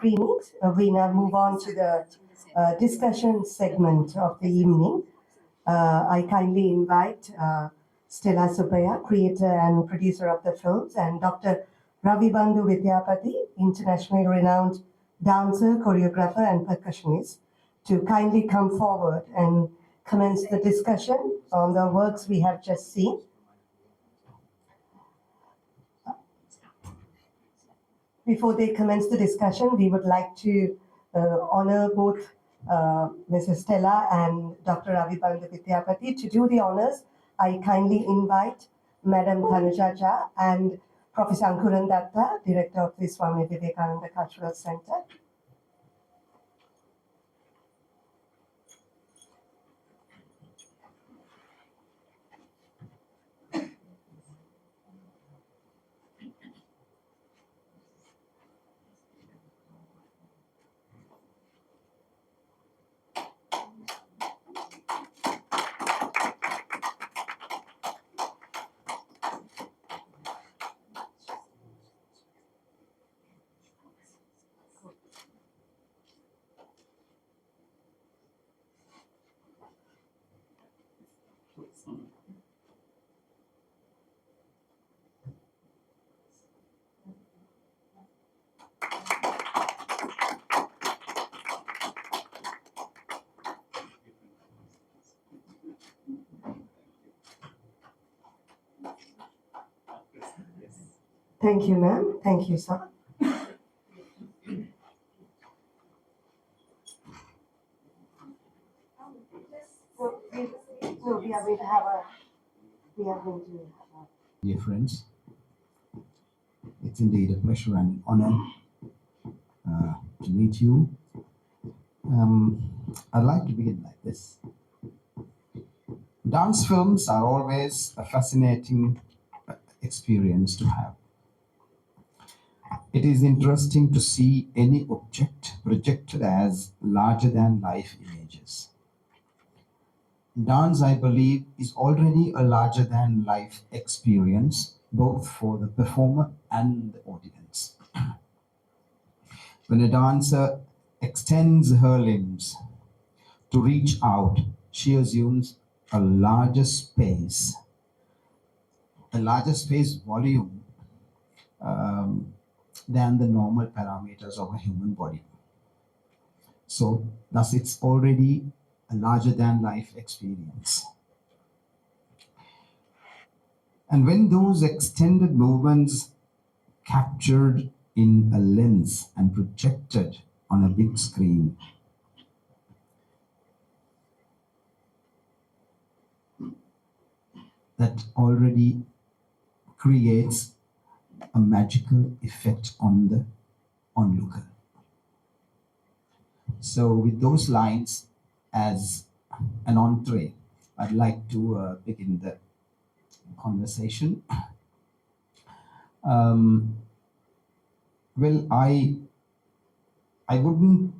Greetings. We now move on to the discussion segment of the evening. I kindly invite Stella Subbiah, creator and producer of the films, and Dr. Ravibandhu Vidyapathy, internationally renowned dancer, choreographer, and percussionist, to kindly come forward and commence the discussion on the works we have just seen. Before they commence the discussion, we would like to honor both Mrs. Stella and Dr. Ravibandhu Vidyapathy. To do the honors, I kindly invite Madam Tanuja Jha and Professor Ankuran Datta, Director of the Swami Vivekananda Cultural Centre. Thank you, ma'am. Thank you, sir. We are going to have a. Dear friends, it's indeed a pleasure and honor to meet you. I'd like to begin like this. Dance films are always a fascinating experience to have. It is interesting to see any object projected as larger than life images. Dance, I believe, is already a larger than life experience, both for the performer and the audience. When a dancer extends her limbs to reach out, she assumes a larger space volume than the normal parameters of a human body. So, thus, it's already a larger than life experience. And when those extended movements captured in a lens and projected on a big screen, that already creates a magical effect on the onlooker. So with those lines as an entree, I'd like to begin the conversation. Well, I wouldn't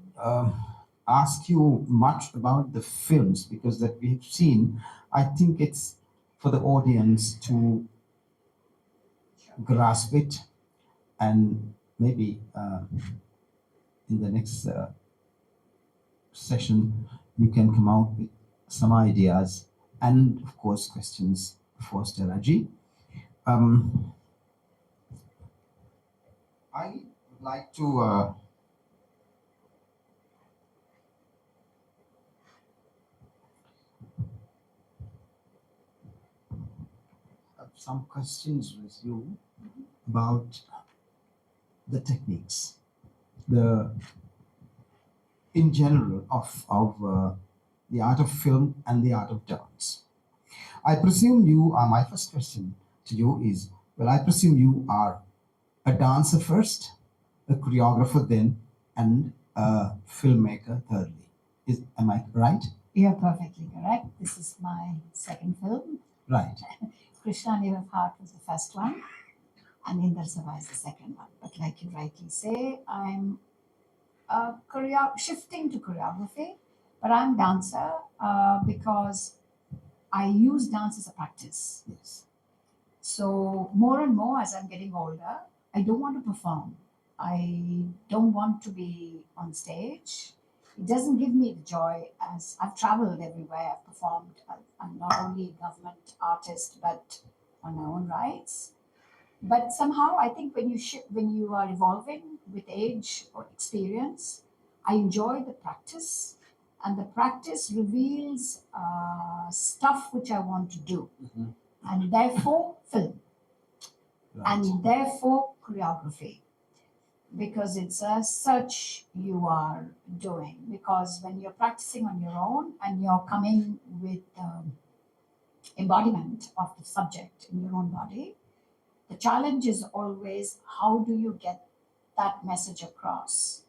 ask you much about the films because that we've seen. I think it's for the audience to grasp it, and maybe in the next session you can come out with some ideas and of course questions for Stella Ji. I would like to have some questions with you about the techniques, in general of the art of film and the art of dance. I presume you are, my first question to you is, well, I presume you are a dancer first, a choreographer then, and a filmmaker thirdly. Am I right? You're perfectly correct. This is my second film. Right. Krishna Never Heart was the first one, and Indar Sabha is the second one. But like you rightly say, I'm shifting to choreography, but I'm dancer because I use dance as a practice. Yes. So more and more as I'm getting older, I don't want to perform. I don't want to be on stage. It doesn't give me the joy as I've traveled everywhere, I've performed. I'm not only a government artist, but on my own rights. But somehow I think when you are evolving with age or experience, I enjoy the practice, and the practice reveals stuff which I want to do, Mhm. and therefore film, Right. and therefore choreography, because it's a search you are doing. Because when you're practicing on your own and you're coming with embodiment of the subject in your own body, the challenge is always how do you get that message across.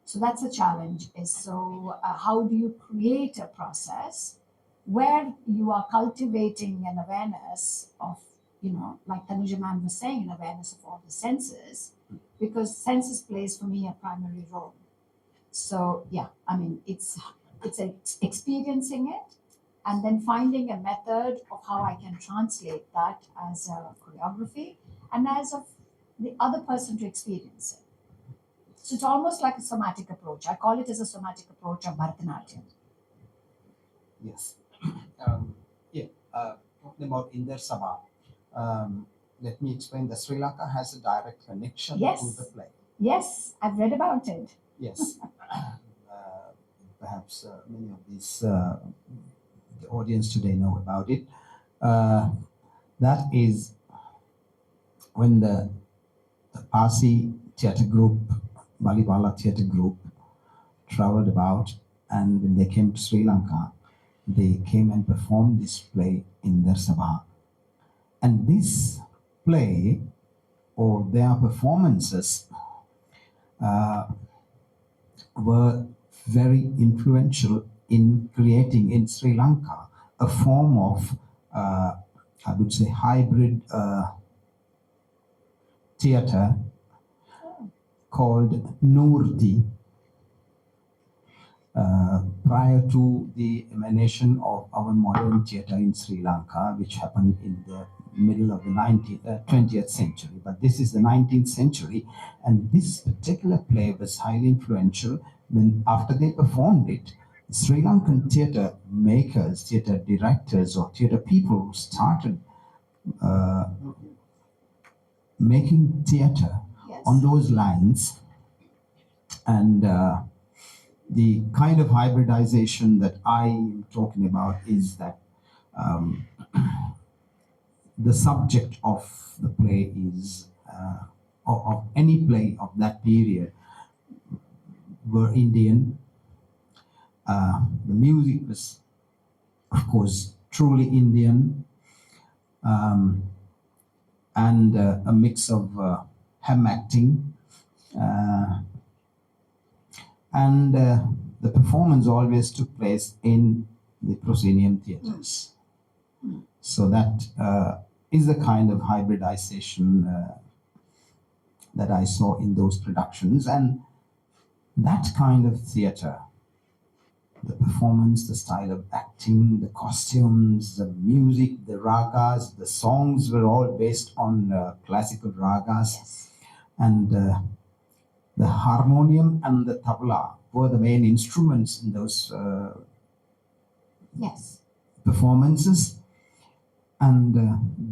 So that's the challenge. Is so how do you create a process where you are cultivating an awareness of, like Tanuja ma'am was saying, an awareness of all the senses, because senses plays for me a primary role. So yeah, I mean experiencing it, and then finding a method of how I can translate that as a choreography and as of the other person to experience it. So it's almost like a somatic approach. I call it as a somatic approach of Bharatanatyam. Yes. Yeah. Talking about Inder Sabha, let me explain that Sri Lanka has a direct connection Yes. to the play. Yes, I've read about it. Yes. Perhaps many of these the audience today know about it. That is when the Parsi theatre group, Balipala theatre group, traveled about, and when they came to Sri Lanka, they came and performed this play in their sabha. And this play or their performances were very influential in creating in Sri Lanka a form of, I would say, hybrid theatre called Nurti. Prior to the emanation of our modern theatre in Sri Lanka, which happened in the middle of the 20th century. But this is the 19th century, and this particular play was highly influential when, after they performed it, Sri Lankan theatre makers, theatre directors, or theatre people started making theatre Yes. on those lines, and the kind of hybridization that I am talking about is that the subject of the play is, of any play of that period, were Indian. The music was, of course, truly Indian, and a mix of ham acting. And the performance always took place in the proscenium theatres. So that is the kind of hybridization that I saw in those productions. And that kind of theatre, the performance, the style of acting, the costumes, the music, the ragas, the songs were all based on classical ragas. Yes. And the harmonium and the tabla were the main instruments in those Yes. performances. And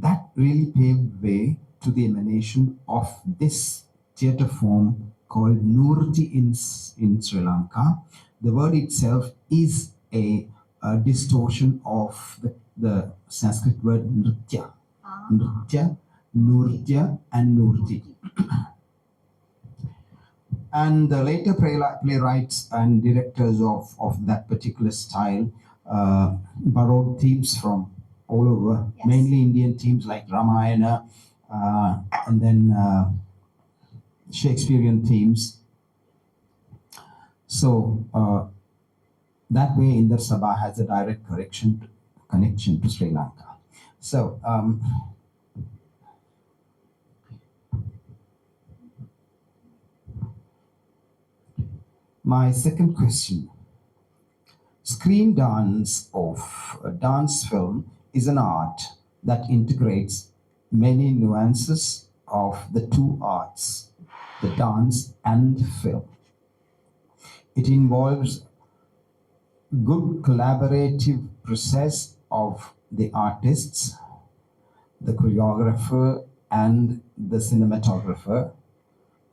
that really paved way to the emanation of this theatre form called Nurti in Sri Lanka. The word itself is a distortion of the Sanskrit word Nritya. Nritya, Nurtya, and Nurti. And the later playwrights and directors of that particular style borrowed themes from all over, Yes. mainly Indian themes like Ramayana, and then Shakespearean themes. So that way, Inder Sabha has a direct connection to Sri Lanka. So my second question. Screen dance of a dance film is an art that integrates many nuances of the two arts. the dance and film. It involves good collaborative process of the artists, the choreographer, and the cinematographer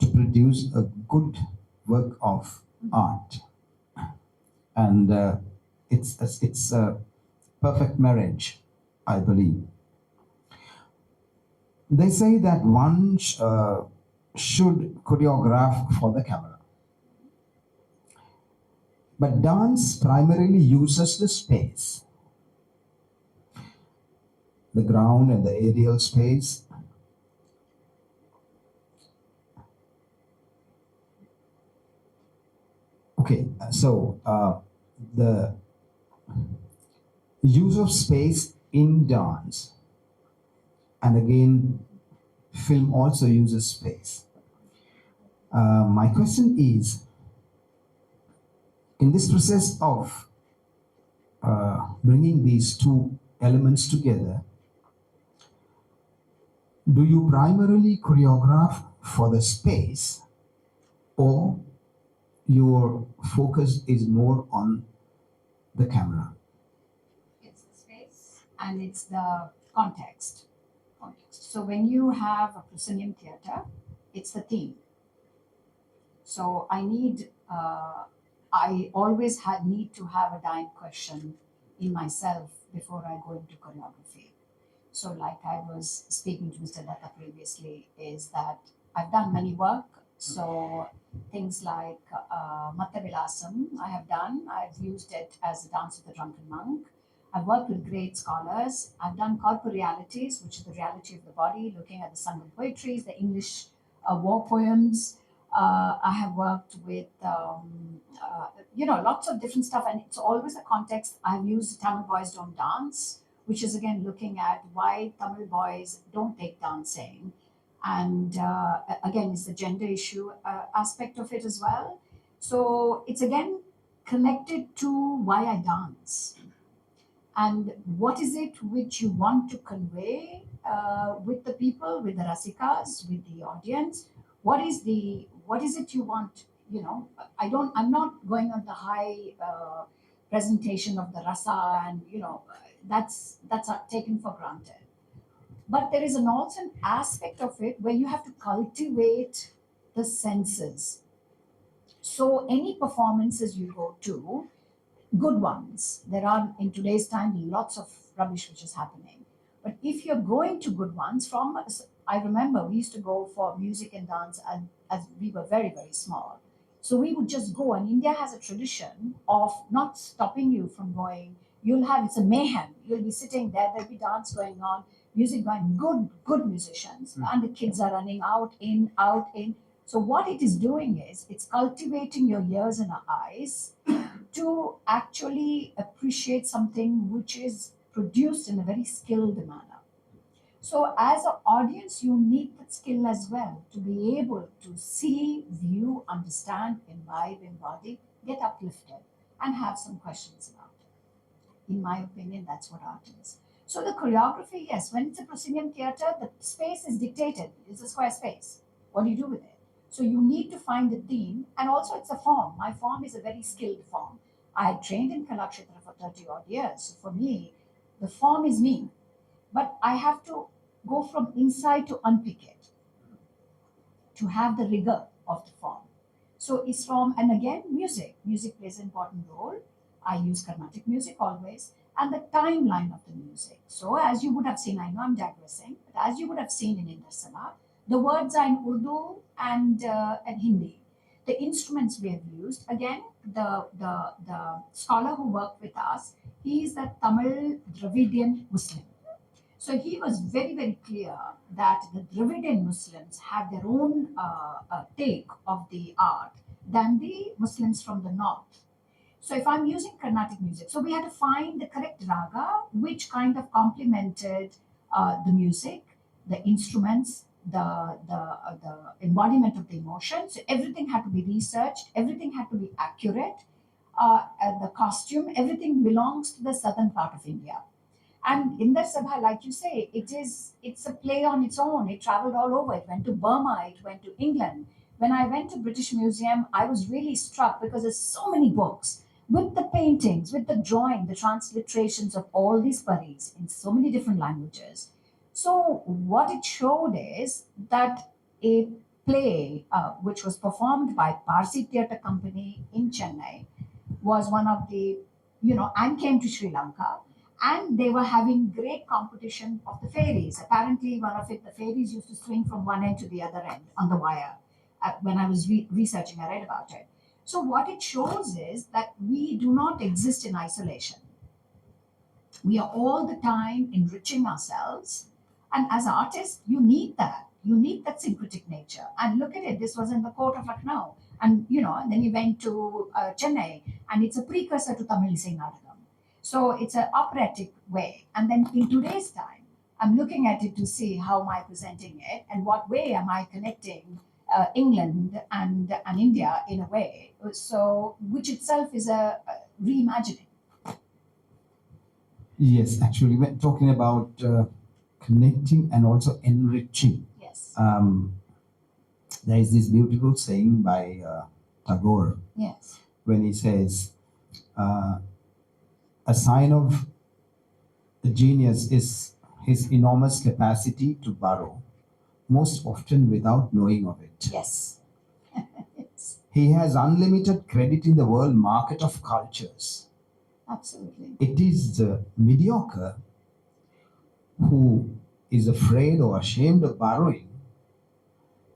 to produce a good work of art. And it's a perfect marriage, I believe. They say that one should choreograph for the camera, but dance primarily uses the space, the ground and the aerial space. Okay, so the use of space in dance, and again, film also uses space. My question is, in this process of bringing these two elements together, do you primarily choreograph for the space, or your focus is more on the camera? It's the space and it's the context. So when you have a proscenium theatre, it's the theme. So I always need to have a dying question in myself before I go into choreography. So like I was speaking to Mr. Datta previously, is that I've done many work. So things like Matta Vilasam I've used it as a dance of the drunken monk. I've worked with great scholars. I've done corporealities, which is the reality of the body, looking at the Sangam poetries, the English war poems. I have worked with, lots of different stuff, and it's always a context. I've used Tamil Boys Don't Dance, which is again looking at why Tamil boys don't take dancing. And again, it's the gender issue aspect of it as well. So it's again connected to why I dance and what is it which you want to convey with the people, with the rasikas, with the audience. What is it you want? I'm not going on the high presentation of the rasa, and that's taken for granted. But there is an also an aspect of it where you have to cultivate the senses. So any performances you go to, good ones. There are in today's time lots of rubbish which is happening. But if you're going to good ones, I remember we used to go for music and dance as we were very, very small. So we would just go, and India has a tradition of not stopping you from going. It's a mayhem. You'll be sitting there, there'll be dance going on, music going, good musicians, and the kids are running out, in, out, in. So what it is doing is it's cultivating your ears and eyes to actually appreciate something which is produced in a very skilled manner. So, as an audience, you need that skill as well to be able to see, view, understand, imbibe, embody, get uplifted, and have some questions about it. In my opinion, that's what art is. So, the choreography, yes, when it's a proscenium theatre, the space is dictated. It's a square space. What do you do with it? So you need to find the theme, and also it's a form. My form is a very skilled form. I had trained in Kalakshetra for 30 odd years. So for me, the form is me, but I have to go from inside to unpick it, to have the rigor of the form. So it's from, and again, music. Music plays an important role. I use Carnatic music always, and the timeline of the music. So as you would have seen, I know I'm digressing, but as you would have seen in Indersala, the words are in Urdu and Hindi. The instruments we have used, again, the scholar who worked with us, he is a Tamil Dravidian Muslim. So he was very, very clear that the Dravidian Muslims have their own take of the art than the Muslims from the north. So if I'm using Carnatic music, so we had to find the correct raga, which kind of complemented the music, the instruments, the embodiment of the emotion. So everything had to be researched, everything had to be accurate. And the costume, everything belongs to the southern part of India. And in that Sabha, like you say, it's a play on its own. It traveled all over. It went to Burma, it went to England. when I went to British Museum, I was really struck because there's so many books with the paintings, with the drawing, the transliterations of all these paris in so many different languages. So what it showed is that a play which was performed by Parsi Theatre Company in Chennai was one of the, and came to Sri Lanka. And they were having great competition of the fairies. Apparently, one of it, the fairies used to swing from one end to the other end on the wire. When I was researching, I read about it. So, what it shows is that we do not exist in isolation. We are all the time enriching ourselves. And as artists, you need that. You need that syncretic nature. And look at it, this was in the court of Lucknow. And, and then he went to Chennai, and it's a precursor to Tamil Natakam. So it's an operatic way. And then in today's time, I'm looking at it to see how am I presenting it and what way am I connecting England and India in a way. So, which itself is a reimagining. Yes, actually, we're talking about connecting and also enriching. Yes. There is this beautiful saying by Tagore Yes. when he says, a sign of a genius is his enormous capacity to borrow, most often without knowing of it. Yes. Yes. He has unlimited credit in the world market of cultures. Absolutely. It is the mediocre who is afraid or ashamed of borrowing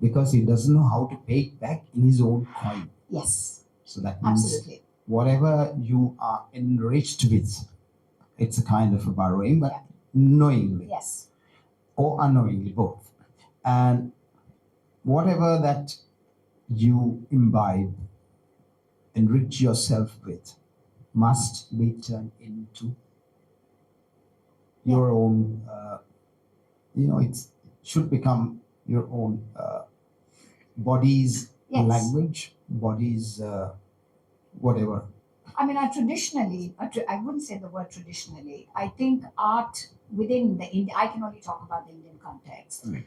because he doesn't know how to pay it back in his own coin. Yes. So that means Absolutely. whatever you are enriched with, it's a kind of a borrowing, but Yeah. knowingly Yes. or unknowingly, both. And whatever that you imbibe, enrich yourself with, must be turned into your own, it should become your own body's Yes. language, body's whatever. I mean, I wouldn't say the word traditionally. I think art within the Indian, I can only talk about the Indian context. Mm.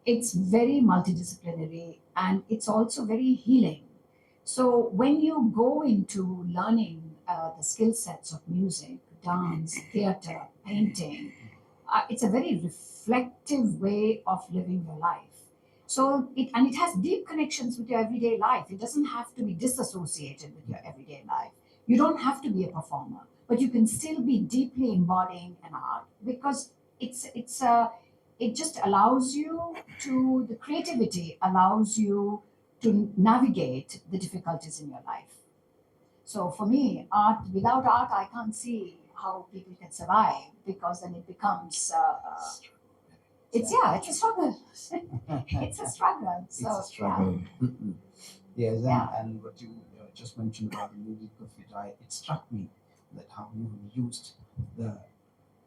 It's very multidisciplinary and it's also very healing. So when you go into learning the skill sets of music, dance, theater, painting, it's a very reflective way of living your life. So it has deep connections with your everyday life. It doesn't have to be disassociated with your everyday life. You don't have to be a performer, but you can still be deeply embodying an art because it just allows you to the creativity allows you to navigate the difficulties in your life. So for me, without art, I can't see how people can survive because then it becomes it's a struggle. It's a struggle. So It's a struggle. Yes, Yeah. and what you just mentioned about the music of it, it struck me that how you used the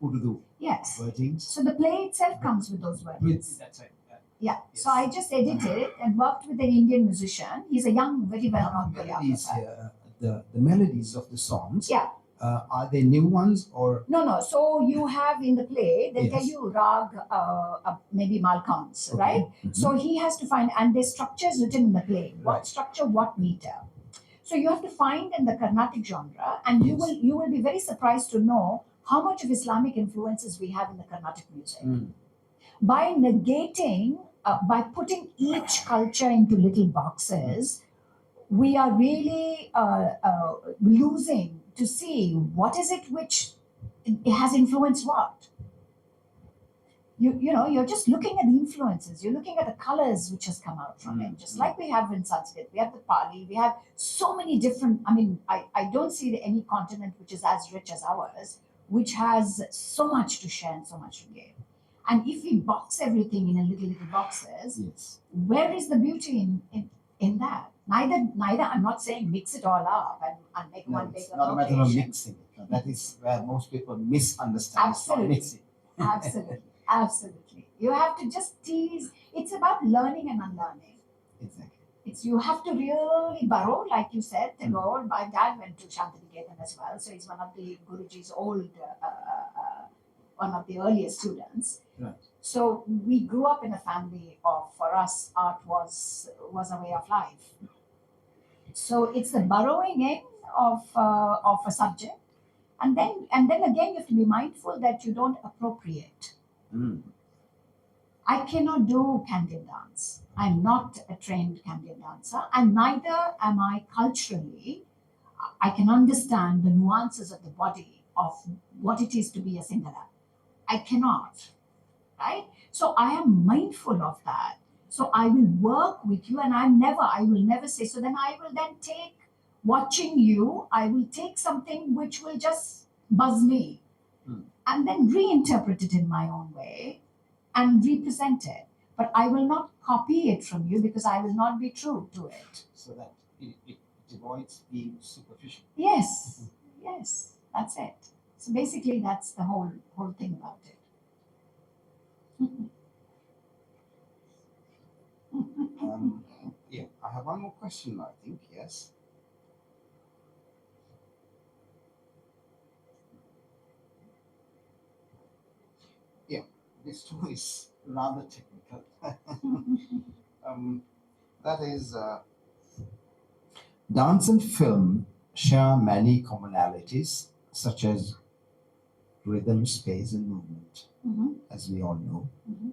Urdu Yes. wordings. So the play itself comes with those words. That's right. Yeah. Yes. So I just edited it and worked with an Indian musician. He's a young, very Now, well-known the melodies choreographer. here, the melodies of the songs, Yeah. are they new ones or? No. So you have in the play, they'll tell Yes. you rag, maybe malcounts, Okay. right? Mhm. So he has to find, and there's structures written in the play. What Right. structure, what meter. So you have to find in the Carnatic genre, and Yes. you will be very surprised to know how much of Islamic influences we have in the Carnatic music. Mm. By negating, by putting each culture into little boxes, we are really losing to see what is it which it has influenced what. You're just looking at the influences. You're looking at the colors which has come out from it. Just like we have in Sanskrit, we have the Pali, we have so many different. I mean, I don't see any continent which is as rich as ours, which has so much to share and so much to give. And if we box everything in a little boxes, Yes. where is the beauty in that? Neither. I'm not saying mix it all up and make No, one big it's not a matter of appropriation. mixing. That is where most people misunderstand. Absolutely. It's not mixing. Absolutely. You have to just tease. It's about learning and unlearning. Exactly. It's you have to really burrow, like you said. Tagore, my dad went to Shantiniketan as well, so he's one of the Guruji's old, one of the earliest students. Right. So we grew up in a family of, for us, art was a way of life. So it's the burrowing in of a subject, and then again you have to be mindful that you don't appropriate. Mm. I cannot do Candian dance. I'm not a trained Candian dancer, and neither am I culturally. I can understand the nuances of the body of what it is to be a singer. I cannot, right? So I am mindful of that. So I will work with you, and I will never say. So then I will then take, watching you, I will take something which will just buzz me, Hmm. and then reinterpret it in my own way and represent it. But I will not copy it from you because I will not be true to it. So that it avoids being superficial. Yes, yes, that's it. So basically, that's the whole thing about it. Yeah, I have one more question, I think, yes. Yeah, this too is rather technical. um, that is, dance and film share many commonalities, such as rhythm, space, and movement, Mhm, as we all know. mhm.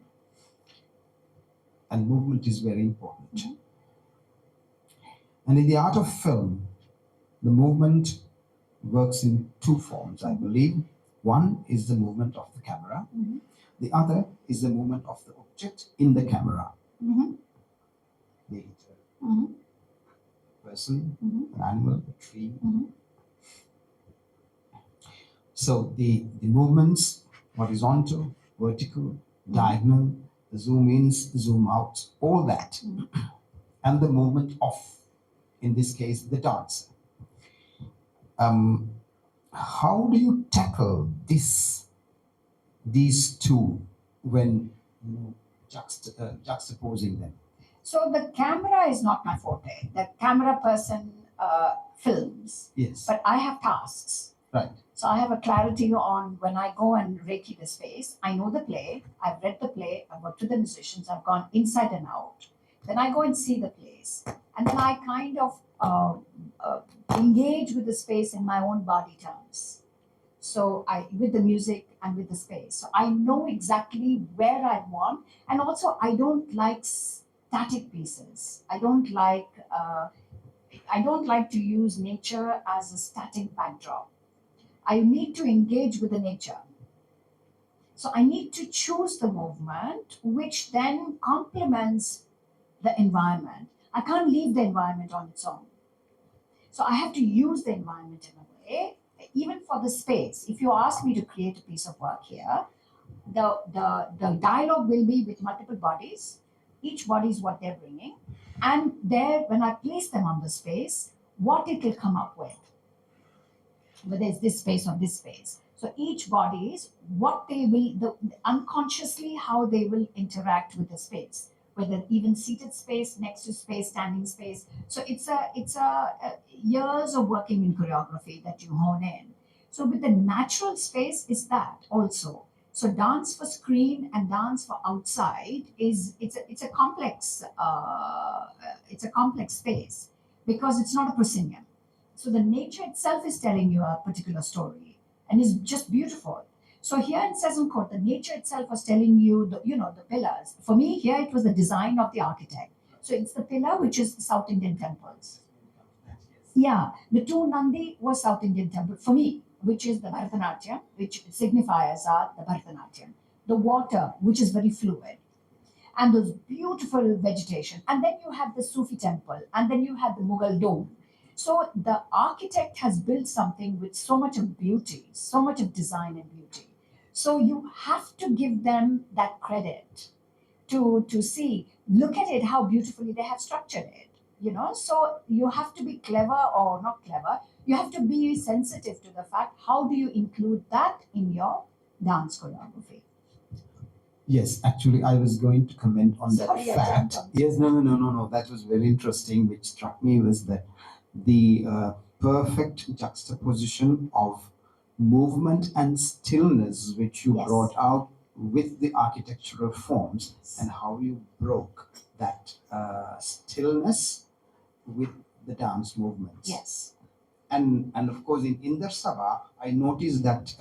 And movement is very important. Mhm. And in the art of film, the movement works in two forms, I believe. One is the movement of the camera, Mhm. the other is the movement of the object in the camera, Mhm, be it mhm, a person, mhm, an animal, a tree. mhm. So the movements, horizontal, vertical, diagonal, the zoom ins, zoom out, all that, Mhm. and the movement of, in this case, the dancer. Um, how do you tackle these two when juxtaposing them? So the camera is not my forte. The camera person films, Yes. but I have tasks. Right. So I have a clarity on when I go and reiki the space. I know the play. I've read the play. I've worked with the musicians. I've gone inside and out. Then I go and see the plays, and then I kind of engage with the space in my own body terms. So I, with the music and with the space, so I know exactly where I want. And also I don't like static pieces. I don't like to use nature as a static backdrop. I need to engage with the nature. So I need to choose the movement which then complements the environment. I can't leave the environment on its own. So I have to use the environment in a way, even for the space. If you ask me to create a piece of work here, the dialogue will be with multiple bodies. Each body is what they're bringing. And there, when I place them on the space, what it will come up with, whether it's this space or this space. So each body is what they will, unconsciously how they will interact with the space, whether even seated space, next to space, standing space. So it's a years of working in choreography that you hone in. So with the natural space is that also. So dance for screen and dance for outside is it's a complex space because it's not a proscenium. So the nature itself is telling you a particular story and is just beautiful. So here in Sesame Court, the nature itself was telling you the pillars. For me, here it was the design of the architect. So it's the pillar which is the South Indian temples. Yeah, the two Nandi was South Indian temple for me, which is the Bharatanatyam, which signifiers are the Bharatanatyam. The water, which is very fluid, and those beautiful vegetation. And then you have the Sufi temple, and then you have the Mughal dome. So the architect has built something with so much of beauty, so much of design and beauty. So you have to give them that credit to see, look at it, how beautifully they have structured it. So you have to be clever or not clever. You have to be sensitive to the fact how do you include that in your dance choreography. Yes, actually, I was going to comment on that Sorry, I fact. jumped on. Yes, no. That was very interesting. Which struck me was that the perfect juxtaposition of movement and stillness, which you Yes. brought out with the architectural forms and how you broke that stillness with the dance movements. Yes. And of course in Indar Sabha, I noticed that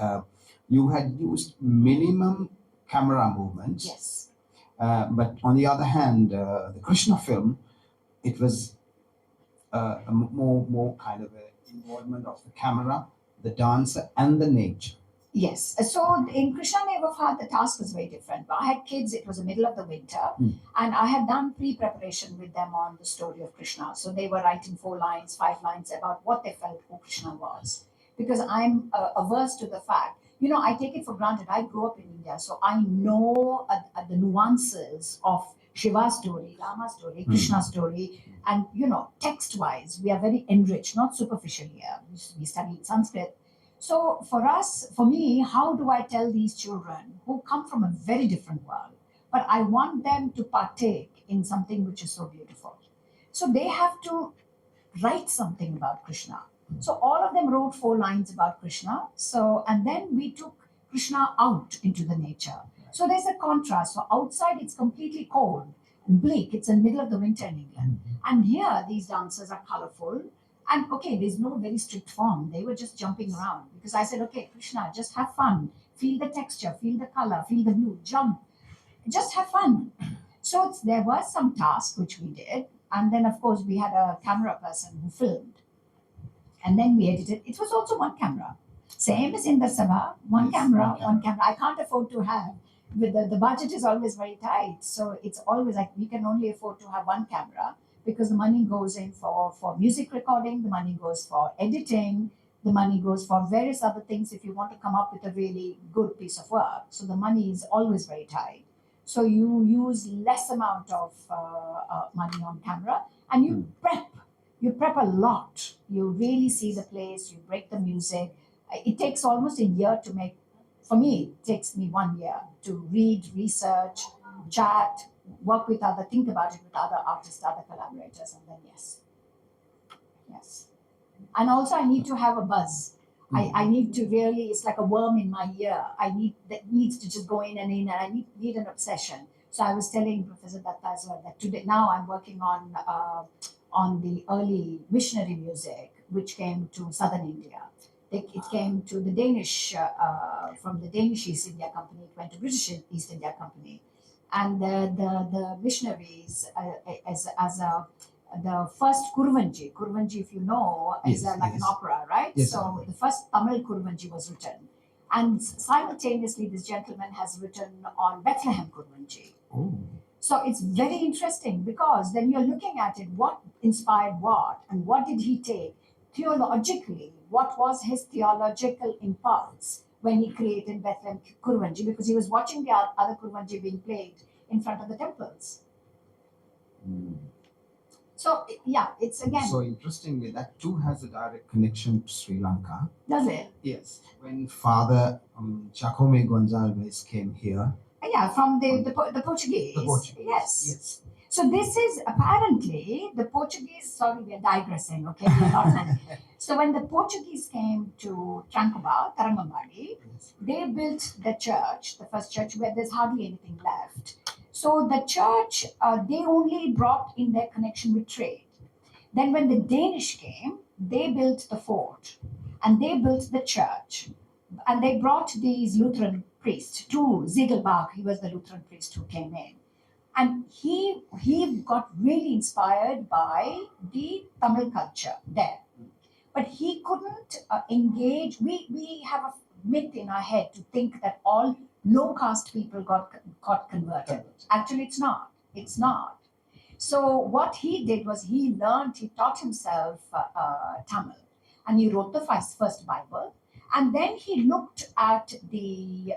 you had used minimum camera movements. Yes. But on the other hand, the Krishna film, it was a more kind of an involvement of the camera, the dancer, and the nature. Yes. So in Krishna Nevafa, the task was very different. I had kids, it was the middle of the winter, and I had done pre preparation with them on the story of Krishna. So they were writing 4 lines, 5 lines about what they felt who Krishna was. Because I'm averse to the fact, I take it for granted. I grew up in India, so I know the nuances of Shiva's story, Rama's story, Krishna's story, and text wise, we are very enriched, not superficial here. We studied Sanskrit. So for me, how do I tell these children who come from a very different world, but I want them to partake in something which is so beautiful? So they have to write something about Krishna. So all of them wrote 4 lines about Krishna. So, and then we took Krishna out into the nature. So there's a contrast. So outside it's completely cold and bleak. It's in the middle of the winter in England. And here these dancers are colorful. And okay, there's no very strict form. They were just jumping around because I said, okay, Krishna, just have fun. Feel the texture, feel the color, feel the blue, jump. Just have fun. So there was some task which we did. And then, of course, we had a camera person who filmed. And then we edited. It was also one camera. Same as in the Sabha, one Yes, camera, one one camera. camera. I can't afford to have. With the budget is always very tight. So it's always like we can only afford to have one camera because the money goes in for music recording, the money goes for editing, the money goes for various other things if you want to come up with a really good piece of work. So the money is always very tight. So you use less amount of money on camera and you prep. You prep a lot. You really see the place. You break the music. It takes almost a year to make. For me, it takes me 1 year to read, research, chat, work with other, think about it with other artists, other collaborators, and then yes. And also, I need to have a buzz. I need to really, it's like a worm in my ear. That needs to just go in, and I need an obsession. So I was telling Professor Datta as well that today, now I'm working on the early missionary music, which came to southern India. It came to the Danish, from the Danish East India Company, it went to British East India Company. And the missionaries, the first Kurvanji, if you know, is Yes, like an yes. opera, right? Yes, So ma'am. the first Tamil Kurvanji was written. And simultaneously, this gentleman has written on Bethlehem Kurvanji. Oh. So it's very interesting because then you're looking at it, what inspired what, and what did he take theologically? What was his theological impulse when he created Bethlehem Kurvanji? Because he was watching the other Kurvanji being played in front of the temples. So yeah, it's again. So interestingly, that too has a direct connection to Sri Lanka. Does it? Yes. When Father Jacome Gonzalez came here. Yeah, from the Portuguese. The Portuguese. Yes. So this is apparently the Portuguese. Sorry, we are digressing. Okay, we are not. So when the Portuguese came to Tarangambadi, Yes. they built the church, the first church where there's hardly anything left. So the church, they only brought in their connection with trade. Then when the Danish came, they built the fort and they built the church. And they brought these Lutheran priests to Ziegelbach. He was the Lutheran priest who came in. And he got really inspired by the Tamil culture there. But he couldn't engage. We have a myth in our head to think that all low caste people got converted. Actually, it's not. It's not. So what he did was he taught himself Tamil, and he wrote the first Bible, and then he looked at the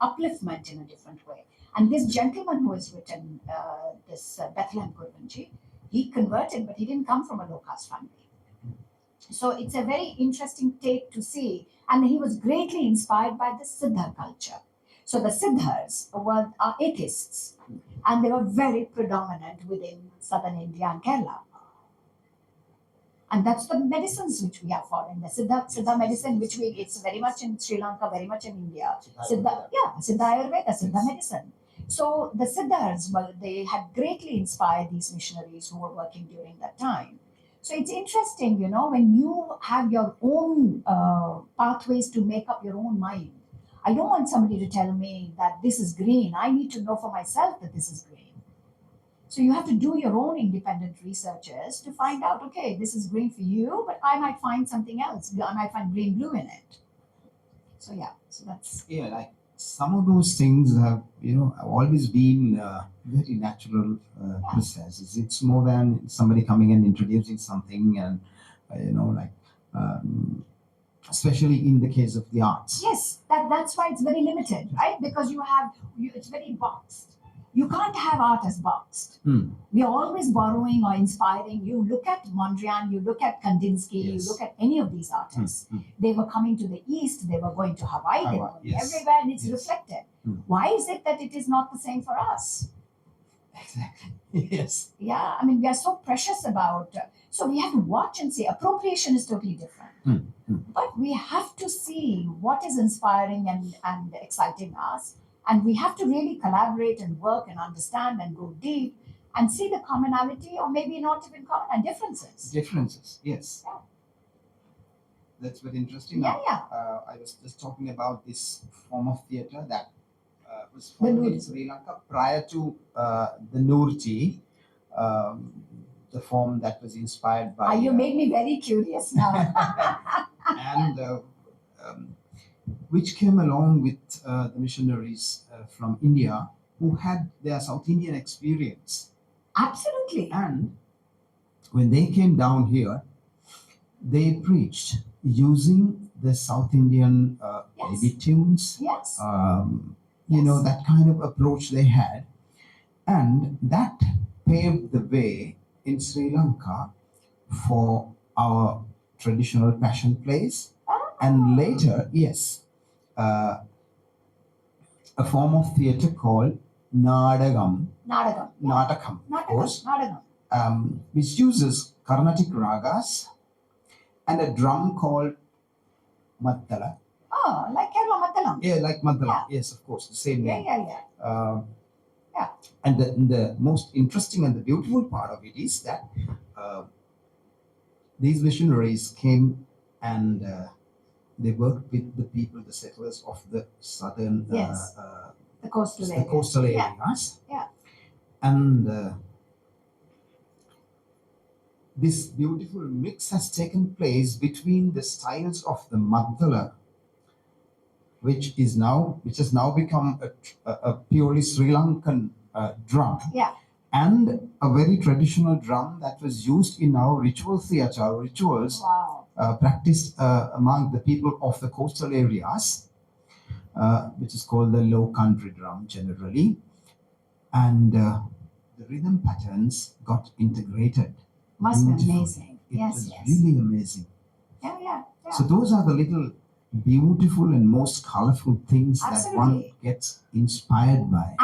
upliftment in a different way. And this gentleman who has written this Bethlehem Kurvanji, he converted, but he didn't come from a low caste family. So it's a very interesting take to see. And he was greatly inspired by the Siddha culture. So the Siddhas are atheists, and they were very predominant within southern India and Kerala. And that's the medicines which we are following. The Siddha medicine, which it's very much in Sri Lanka, very much in India. Siddha Ayurveda, Siddha medicine. So the Siddhas, well, they had greatly inspired these missionaries who were working during that time. So it's interesting, when you have your own pathways to make up your own mind. I don't want somebody to tell me that this is green. I need to know for myself that this is green. So you have to do your own independent researches to find out, okay, this is green for you, but I might find something else. I might find green blue in it. So yeah, so that's Like some of those things have have always been very natural processes. It's more than somebody coming and introducing something, and like especially in the case of the arts. yes, that's why it's very limited, right? Because it's very boxed. You can't have art as boxed. We are always borrowing or inspiring. You look at Mondrian, you look at Kandinsky, Yes. you look at any of these artists. They were coming to the East, they were going to Hawaii, they were going Yes. everywhere, and it's Yes. reflected. Why is it that it is not the same for us? Exactly. Yes. Yeah, I mean, we are so precious about. So we have to watch and see. Appropriation is totally different. But we have to see what is inspiring and exciting us. And we have to really collaborate and work and understand and go deep and see the commonality, or maybe not even common, and differences. Differences. Yes. Yeah. That's very interesting. Yeah, yeah. I was just talking about this form of theatre that was The formed in Nurji. Sri Lanka prior to the Nurji, the form that was inspired by. You made me very curious now. and which came along with the missionaries from India who had their South Indian experience. Absolutely. And when they came down here, they preached using the South Indian Yes. baby tunes, Yes. Yes. That kind of approach they had. And that paved the way in Sri Lanka for our traditional passion plays. And later, yes, a form of theatre called Nadagam. Natakam, of course, which uses Carnatic ragas and a drum called Maddala. Oh, like Kerala Maddalam. Yeah, like Maddala. Yeah. Yes, of course, the same name. Yeah. And the most interesting and the beautiful part of it is that these missionaries came and they worked with the people, the settlers of the southern, Yes. The coastal areas. Yeah. And this beautiful mix has taken place between the styles of the Maddala, which has now become a purely Sri Lankan drum. Yeah. And a very traditional drum that was used in our ritual theatre, rituals. Wow. Practiced among the people of the coastal areas, which is called the low country drum generally. And the rhythm patterns got integrated. Must be beautifully. amazing. It Yes, was yes. really amazing. Yeah. So those are the little beautiful and most colorful things that one Absolutely. gets inspired by.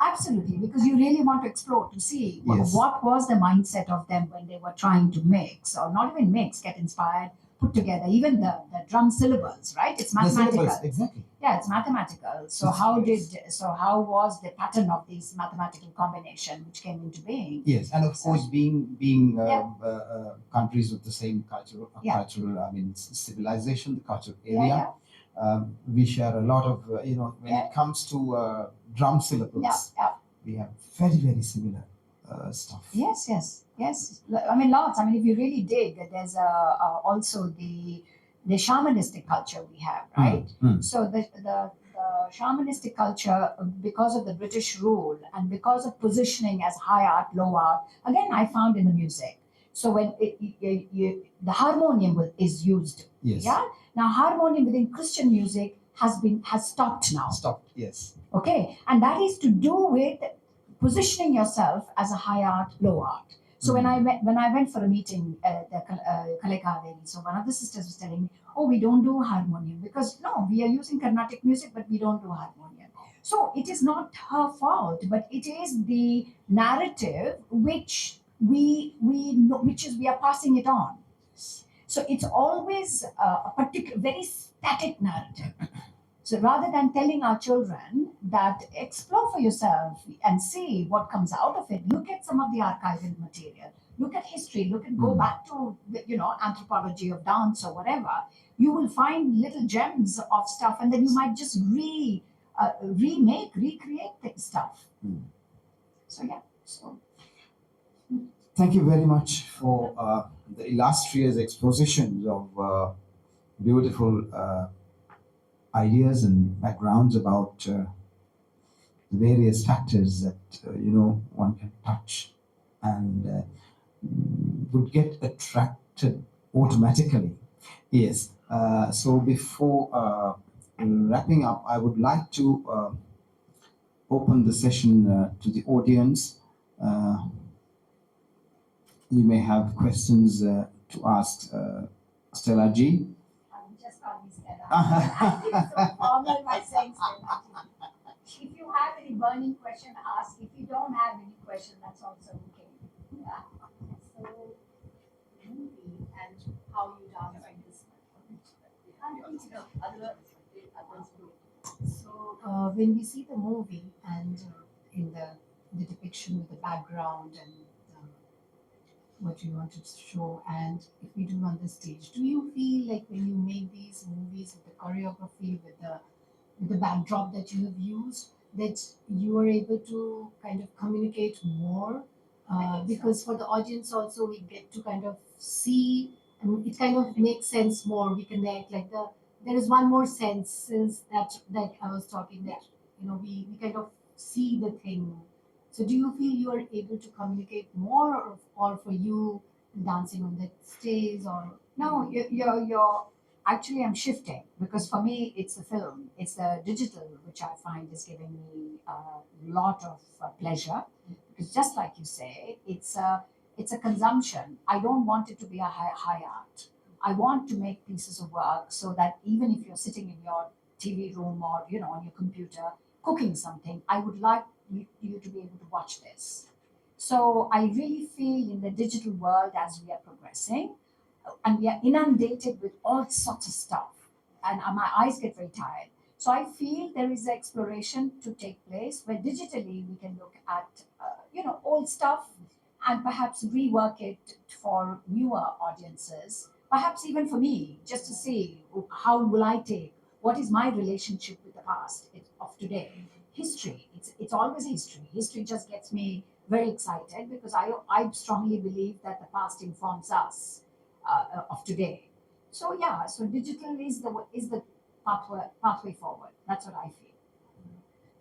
Absolutely, because you really want to explore to see Yes. what was the mindset of them when they were trying to mix, or not even mix, get inspired, put together. Even the drum syllables, right? It's The mathematical. syllables, exactly. Yeah, it's mathematical. So how was the pattern of this mathematical combination which came into being? Yes, and of So- course, being countries with the same cultural, civilization, the cultural area, we share a lot of, when it comes to drum syllables, we have very, very similar stuff. Yes. I mean, lots. I mean, if you really dig, there's also the shamanistic culture we have, right? So the shamanistic culture, because of the British rule and because of positioning as high art, low art, again, I found in the music. So when the harmonium is used, Yes. yeah. Now harmonium within Christian music has stopped now. Stopped, yes. Okay, and that is to do with positioning yourself as a high art, low art. So when I went for a meeting at the Kalekaveri, so one of the sisters was telling me, "Oh, we don't do harmonium because no, we are using Carnatic music, but we don't do harmonium." So it is not her fault, but it is the narrative which we know, which is we are passing it on. So it's always a particular, very static narrative. So rather than telling our children that explore for yourself and see what comes out of it, look at some of the archival material, look at history, go back to anthropology of dance or whatever. You will find little gems of stuff, and then you might just recreate the stuff. So yeah. So Thank you very much for the illustrious expositions of beautiful ideas and backgrounds about the various factors that one can touch and would get attracted automatically. Yes. So before wrapping up, I would like to open the session to the audience. You may have questions to ask Stella G. just call me Stella. I feel so formal by saying Stella. If you have any burning question, ask. If you don't have any question, that's also okay. Yeah. So, movie and how you dance in this. So, when we see the movie and in the depiction with the background and what you wanted to show, and if we do on the stage, do you feel like when you make these movies with the choreography, with the backdrop that you have used, that you are able to kind of communicate more? Because for the audience also, we get to kind of see, and it kind of makes sense more. We connect like there is one more sense since that I was talking that we kind of see the thing. So do you feel you are able to communicate more, or for you dancing on the stage, or no? You're actually, I'm shifting, because for me it's the film, it's the digital, which I find is giving me a lot of pleasure, because just like you say, it's a consumption. I don't want it to be a high art. I want to make pieces of work so that even if you're sitting in your TV room or on your computer cooking something, I would like you to be able to watch this. So I really feel in the digital world, as we are progressing, and we are inundated with all sorts of stuff, and my eyes get very tired. So I feel there is an exploration to take place where digitally we can look at old stuff and perhaps rework it for newer audiences, perhaps even for me, just to see how will I take, what is my relationship with the past of today. History, it's always history. History just gets me very excited, because I strongly believe that the past informs us of today. So yeah, so digital is the pathway forward. That's what I feel.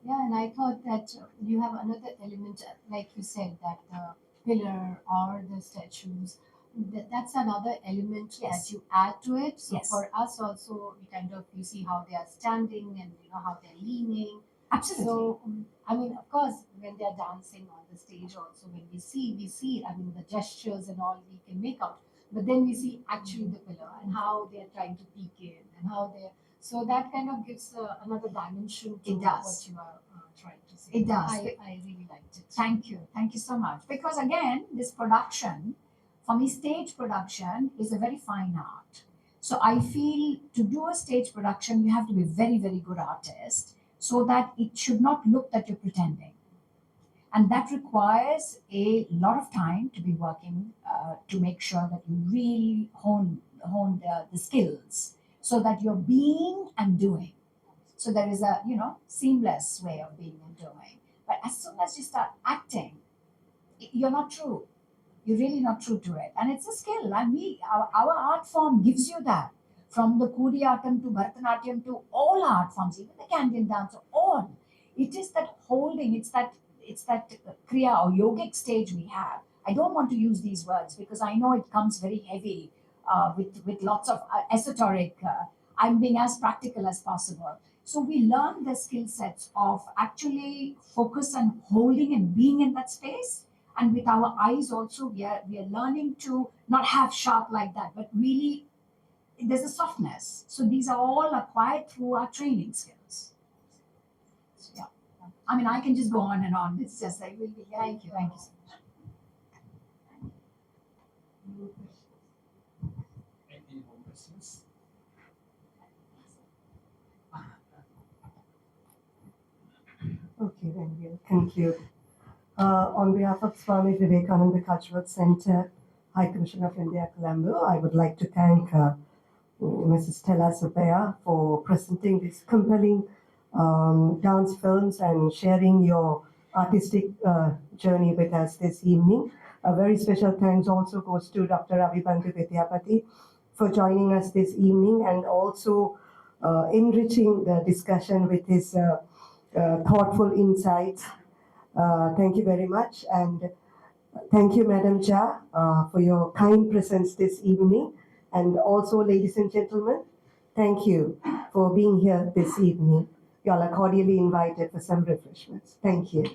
Yeah, and I thought that you have another element, like you said, that the pillar or the statues, that's another element Yes. that you add to it. So Yes. for us also, we kind of, you see how they are standing and how they're leaning. Absolutely. So, I mean, of course, when they're dancing on the stage, also when we see, I mean, the gestures and all we can make out. But then we see actually the pillar and how they're trying to peek in and how they're. So that kind of gives another dimension to It does. what you are trying to say. It does. I really liked it. Thank you so much. Because again, this production, for me, stage production is a very fine art. So I feel to do a stage production, you have to be a very, very good artist, so that it should not look that you're pretending. And that requires a lot of time to be working to make sure that you really hone the skills, so that you're being and doing. So there is a seamless way of being and doing. But as soon as you start acting, you're not true. You're really not true to it. And it's a skill. And our art form gives you that. From the Kuriyatam to Bharatanatyam to all art forms, even the Canadian dance, all. It is that holding, it's that Kriya or yogic stage we have. I don't want to use these words because I know it comes very heavy with lots of esoteric. I'm being as practical as possible. So we learn the skill sets of actually focus on holding and being in that space, and with our eyes also we are learning to not have sharp like that, but really there's a softness. So these are all acquired through our training skills. So, yeah, I mean, I can just go on and on. It's just like, thank you so much. questions. Okay, then we'll conclude. On behalf of Swami Vivekananda Cultural Centre, High Commission of India, Colombo, I would like to thank Mrs. Stella Subbiah for presenting these compelling dance films and sharing your artistic journey with us this evening. A very special thanks also goes to Dr. Ravibandhu Vidyapathy for joining us this evening and also enriching the discussion with his thoughtful insights. Thank you very much. And thank you, Madam Cha, for your kind presence this evening. And also, ladies and gentlemen, thank you for being here this evening. You all are cordially invited for some refreshments. Thank you.